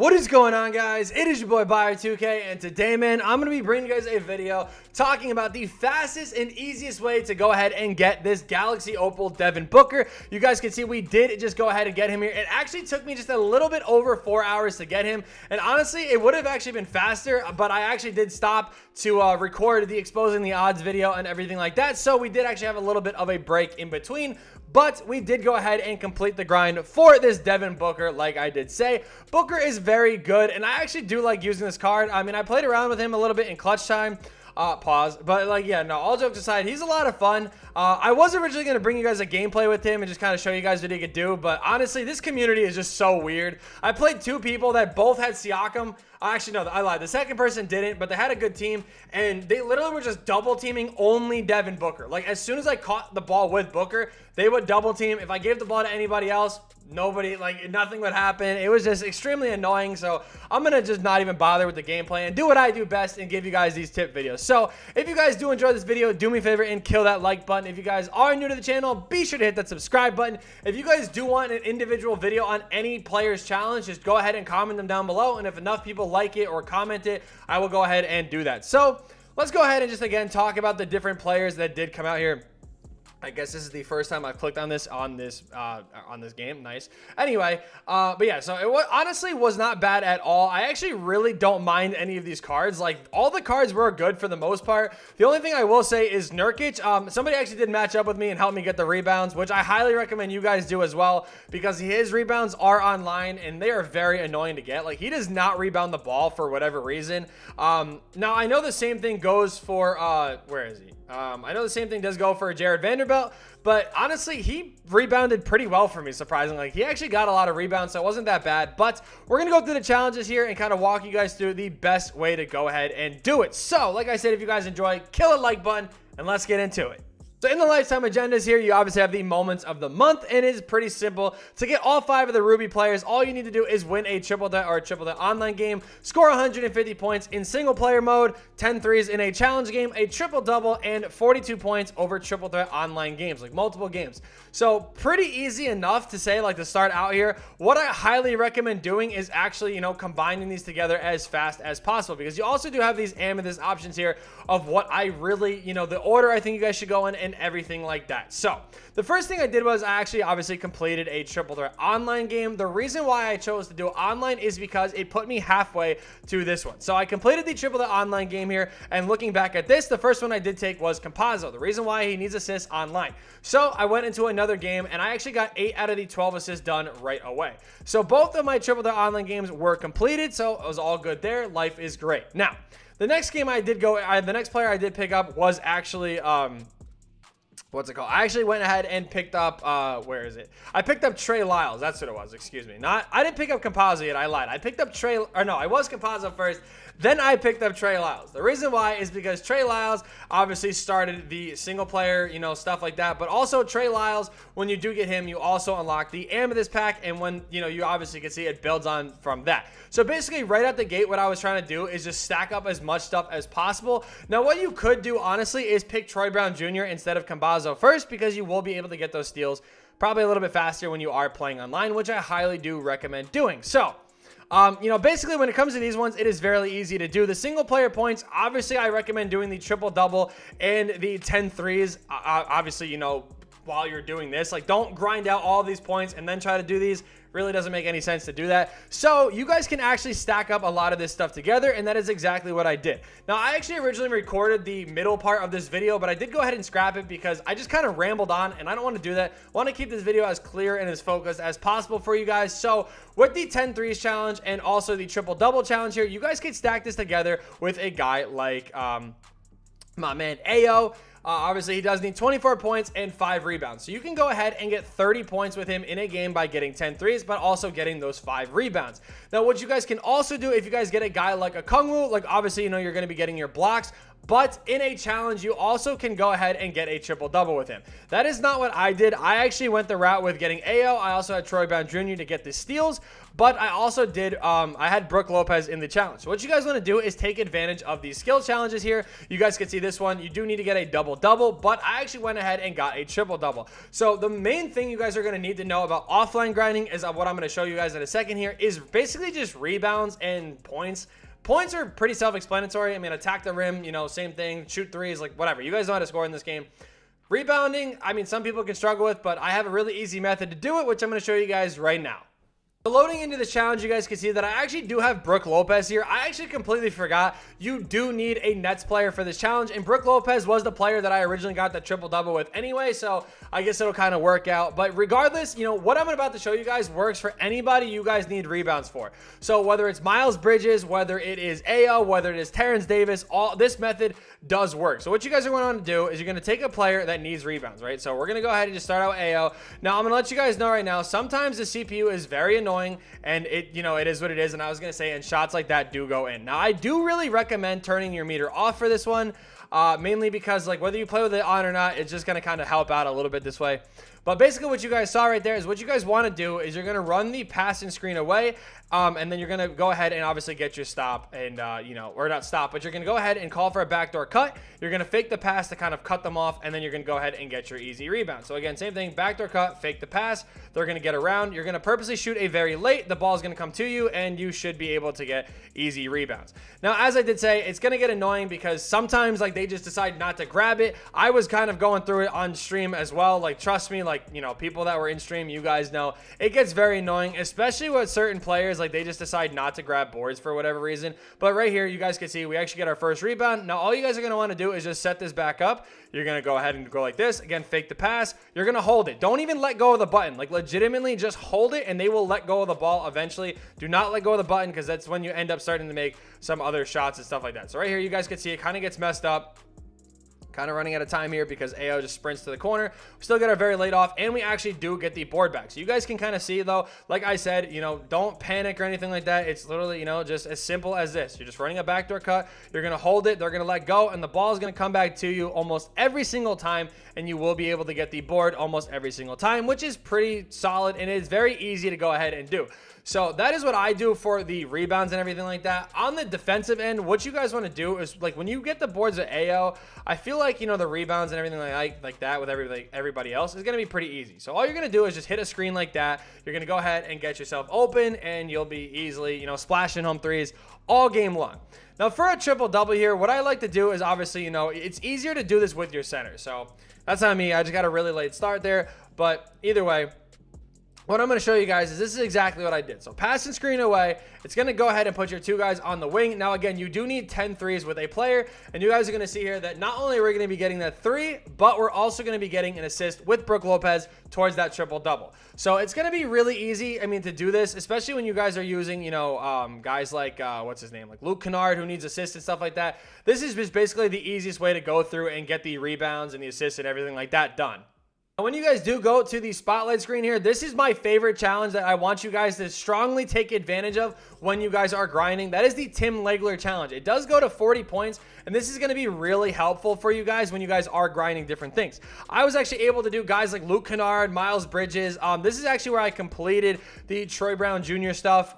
What is going on, guys? It is your boy Bio2k, and today, man, I'm going to be bringing you guys a video talking about the fastest and easiest way to go ahead and get this Galaxy Opal Devin Booker. You guys can see we did just go ahead and get him here. It actually took me just a little bit over 4 hours to get him, and honestly, it would have actually been faster, but I actually did stop to record the exposing the odds video and everything like that, so we did actually have a little bit of a break in between. But we did go ahead and complete the grind for this Devin Booker, like I did say. Booker is very good, and I actually do like using this card. I mean, I played around with him a little bit in clutch time. Pause. But, like, yeah, no, all jokes aside, he's a lot of fun. I was originally going to bring you guys a gameplay with him and just kind of show you guys what he could do. But, honestly, this community is just so weird. I played two people that both had Siakam. Actually, no, I lied. The second person didn't, but they had a good team, and they literally were just double teaming only Devin Booker. Like, as soon as I caught the ball with Booker, they would double team. If I gave the ball to anybody else, nobody, like, nothing would happen. It was just extremely annoying, so I'm going to just not even bother with the gameplay and do what I do best and give you guys these tip videos. So, if you guys do enjoy this video, do me a favor and kill that like button. If you guys are new to the channel, be sure to hit that subscribe button. If you guys do want an individual video on any player's challenge, just go ahead and comment them down below, and if enough people like it or comment it, I will go ahead and do that. So, let's go ahead and just, again, talk about the different players that did come out here. I guess this is the first time I've clicked on this game. Nice. Anyway, but yeah, so it honestly was not bad at all. I actually really don't mind any of these cards. Like, all the cards were good for the most part. The only thing I will say is Nurkic. Somebody actually did match up with me and help me get the rebounds, which I highly recommend you guys do as well, because his rebounds are online and they are very annoying to get. Like, he does not rebound the ball for whatever reason. Now, I know the same thing goes for, where is he? I know the same thing does go for Jared Vanderbilt, but honestly, he rebounded pretty well for me, surprisingly. He actually got a lot of rebounds, so it wasn't that bad. But we're going to go through the challenges here and kind of walk you guys through the best way to go ahead and do it. So, like I said, if you guys enjoy, kill a like button, and let's get into it. So in the lifetime agendas here, you obviously have the moments of the month, and it is pretty simple. To get all 5 of the Ruby players, all you need to do is win a triple threat or a triple threat online game, score 150 points in single player mode, 10 threes in a challenge game, a triple double, and 42 points over triple threat online games, like multiple games. So pretty easy enough to say, like, to start out here. What I highly recommend doing is actually, you know, combining these together as fast as possible, because you also do have these amethyst options here of what I really, you know, the order I think you guys should go in and everything like that. So the first thing I did was I actually obviously completed a triple threat online game. The reason why I chose to do it online is because it put me halfway to this one. So I completed the triple threat online game here, and looking back at this, the first one I did take was Compazzo. The reason why he needs assists online. So I went into another game, and I actually got 8 out of the 12 assists done right away. So both of my triple threat online games were completed, so it was all good there. Life is great. Now, the next game I did the next player I did pick up was actually, what's it called? I actually went ahead and picked up, where is it? I picked up Trey Lyles. That's what it was. Excuse me. I didn't pick up Compazzo yet. I lied. I picked up I was Compazzo first. Then I picked up Trey Lyles. The reason why is because Trey Lyles obviously started the single player, you know, stuff like that. But also Trey Lyles, when you do get him, you also unlock the Amethyst pack. And when, you know, you obviously can see it builds on from that. So basically right out the gate, what I was trying to do is just stack up as much stuff as possible. Now, what you could do, honestly, is pick Troy Brown Jr. instead of Compazzo first, because you will be able to get those steals probably a little bit faster when you are playing online, which I highly do recommend doing. So, you know, basically when it comes to these ones, it is very easy to do. The single player points, obviously I recommend doing the triple double and the 10 threes. Obviously, you know, while you're doing this, like, don't grind out all these points and then try to do these. Really doesn't make any sense to do that. So you guys can actually stack up a lot of this stuff together, and that is exactly what I did. Now, I actually originally recorded the middle part of this video, but I did go ahead and scrap it because I just kind of rambled on, and I don't want to do that. I want to keep this video as clear and as focused as possible for you guys. So with the 10 threes challenge and also the triple double challenge here, you guys can stack this together with a guy like my man Ayo. Obviously, he does need 24 points and 5 rebounds. So you can go ahead and get 30 points with him in a game by getting 10 threes, but also getting those 5 rebounds. Now, what you guys can also do if you guys get a guy like a Kungwu, like, obviously, you know, you're going to be getting your blocks, but in a challenge, you also can go ahead and get a triple-double with him. That is not what I did. I actually went the route with getting AO. I also had Troydan Jr. to get the steals, but I also did, I had Brook Lopez in the challenge. So what you guys want to do is take advantage of these skill challenges here. You guys can see this one. You do need to get a double-double, but I actually went ahead and got a triple-double. So the main thing you guys are going to need to know about offline grinding is what I'm going to show you guys in a second here is basically just rebounds and points. Points are pretty self-explanatory. I mean, attack the rim, you know, same thing. Shoot threes, like whatever. You guys know how to score in this game. Rebounding, I mean, some people can struggle with, but I have a really easy method to do it, which I'm going to show you guys right now. So loading into this challenge, you guys can see that I actually do have Brook Lopez here. I actually completely forgot you do need a Nets player for this challenge, and Brook Lopez was the player that I originally got the triple-double with anyway, so I guess it'll kind of work out. But regardless, you know, what I'm about to show you guys works for anybody you guys need rebounds for. So whether it's Miles Bridges, whether it is AO, whether it is Terrence Davis, all this method does work. So what you guys are going to do is you're going to take a player that needs rebounds, right? So we're going to go ahead and just start out AO. Now, I'm going to let you guys know right now, sometimes the CPU is very annoying, and it, you know, it is what it is. And I was going to say, and shots like that do go in. Now, I do really recommend turning your meter off for this one, mainly because, like, whether you play with it on or not, it's just going to kind of help out a little bit this way. But basically what you guys saw right there is what you guys want to do is you're going to run the pass and screen away, and then you're going to go ahead and obviously get your stop and, you know, or not stop, but you're going to go ahead and call for a backdoor cut. You're going to fake the pass to kind of cut them off, and then you're going to go ahead and get your easy rebound. So again, same thing, backdoor cut, fake the pass. They're going to get around. You're going to purposely shoot a very late. The ball is going to come to you, and you should be able to get easy rebounds. Now, as I did say, it's going to get annoying because sometimes, like, they just decide not to grab it. I was kind of going through it on stream as well. Like, trust me, like, you know, people that were in stream, you guys know, it gets very annoying, especially with certain players. Like, they just decide not to grab boards for whatever reason. But right here, you guys can see we actually get our first rebound. Now, all you guys are going to want to do is just set this back up. You're going to go ahead and go like this. Again, fake the pass. You're going to hold it. Don't even let go of the button. Like, legitimately, just hold it, and they will let go of the ball eventually. Do not let go of the button because that's when you end up starting to make some other shots and stuff like that. So right here, you guys can see it kind of gets messed up. Kind of running out of time here because AO just sprints to the corner. We still get our very late off, and we actually do get the board back. So you guys can kind of see, though, like I said, you know, don't panic or anything like that. It's literally, you know, just as simple as this. You're just running a backdoor cut. You're going to hold it. They're going to let go, and the ball is going to come back to you almost every single time, and you will be able to get the board almost every single time, which is pretty solid, and it's very easy to go ahead and do. So that is what I do for the rebounds and everything like that. On the defensive end, what you guys want to do is, like, when you get the boards at AO, I feel like, you know, the rebounds and everything like that with everybody else is going to be pretty easy. So all you're going to do is just hit a screen like that. You're going to go ahead and get yourself open, and you'll be easily, you know, splashing home threes all game long. Now, for a triple-double here, what I like to do is, obviously, you know, it's easier to do this with your center. So that's on me. I just got a really late start there. But either way, what I'm going to show you guys is this is exactly what I did. So pass and screen away. It's going to go ahead and put your two guys on the wing. Now, again, you do need 10 threes with a player. And you guys are going to see here that not only are we going to be getting that three, but we're also going to be getting an assist with Brook Lopez towards that triple-double. So it's going to be really easy, I mean, to do this, especially when you guys are using, you know, guys like, what's his name? Like Luke Kennard, who needs assists and stuff like that. This is just basically the easiest way to go through and get the rebounds and the assists and everything like that done. When you guys do go to the spotlight screen here, this is my favorite challenge that I want you guys to strongly take advantage of when you guys are grinding. That is the Tim Legler challenge. It does go to 40 points, and this is going to be really helpful for you guys when you guys are grinding different things. I was actually able to do guys like Luke Kennard, Miles Bridges. This is actually where I completed the Troy Brown Jr. stuff.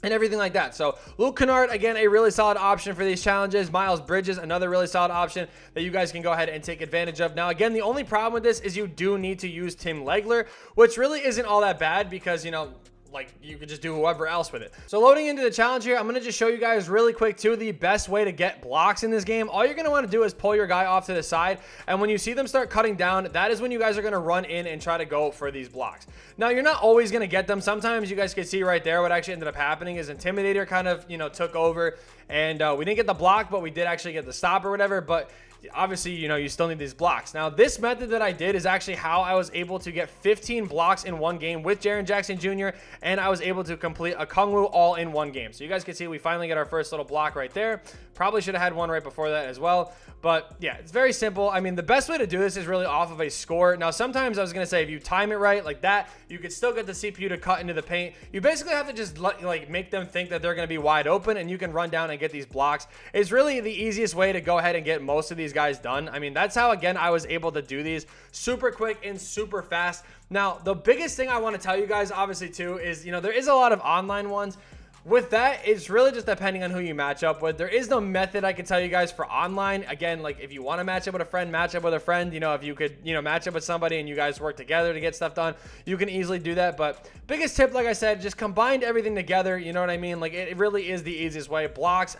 And everything like that. So Luke Kennard, again, a really solid option for these challenges. Miles Bridges, another really solid option that you guys can go ahead and take advantage of. Now, again, the only problem with this is you do need to use Tim Legler, which really isn't all that bad because, you know, like, you could just do whoever else with it. So loading into the challenge here, I'm going to just show you guys really quick too the best way to get blocks in this game. All you're going to want to do is pull your guy off to the side, and when you see them start cutting down, that is when you guys are going to run in and try to go for these blocks. Now, you're not always going to get them. Sometimes you guys can see right there what actually ended up happening is Intimidator kind of, you know, took over, and we didn't get the block, but we did actually get the stop or whatever. But obviously, you know, you still need these blocks. Now, this method that I did is actually how I was able to get 15 blocks in one game with Jaren Jackson Jr. and I was able to complete a Kung Wu all in one game. So you guys can see we finally get our first little block right there. Probably should have had one right before that as well. But yeah, it's very simple. I mean, the best way to do this is really off of a score. Now, sometimes I was going to say if you time it right like that, you could still get the CPU to cut into the paint. You basically have to just like make them think that they're going to be wide open, and you can run down and get these blocks. It's really the easiest way to go ahead and get most of these guys done. I mean, that's how, again, I was able to do these super quick and super fast. Now, the biggest thing I want to tell you guys, obviously, too, is, there is a lot of online ones. With that, it's really just depending on who you match up with. There is no method I can tell you guys for online. Again, like if you want to match up with a friend, match up with a friend. If you could, match up with somebody and you guys work together to get stuff done, you can easily do that. But biggest tip, like I said, just combined everything together. You know what I mean? Like it really is the easiest way. Blocks,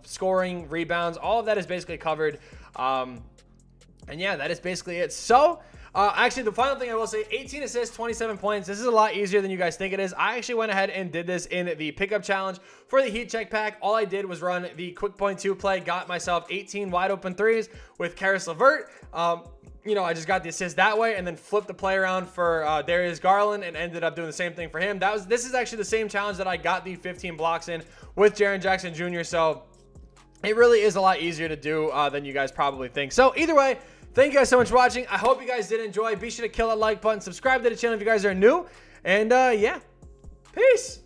scoring, rebounds, all of that is basically covered. And yeah, that is basically it. So, actually, the final thing I will say, 18 assists, 27 points. This is a lot easier than you guys think it is. I actually went ahead and did this in the pickup challenge for the heat check pack. All I did was run the quick point 2 play, got myself 18 wide open threes with Karis LeVert. I just got the assist that way and then flipped the play around for Darius Garland and ended up doing the same thing for him. This is actually the same challenge that I got the 15 blocks in with Jaren Jackson Jr. So it really is a lot easier to do than you guys probably think. So either way, thank you guys so much for watching. I hope you guys did enjoy. Be sure to kill that like button. Subscribe to the channel if you guys are new. And yeah, peace.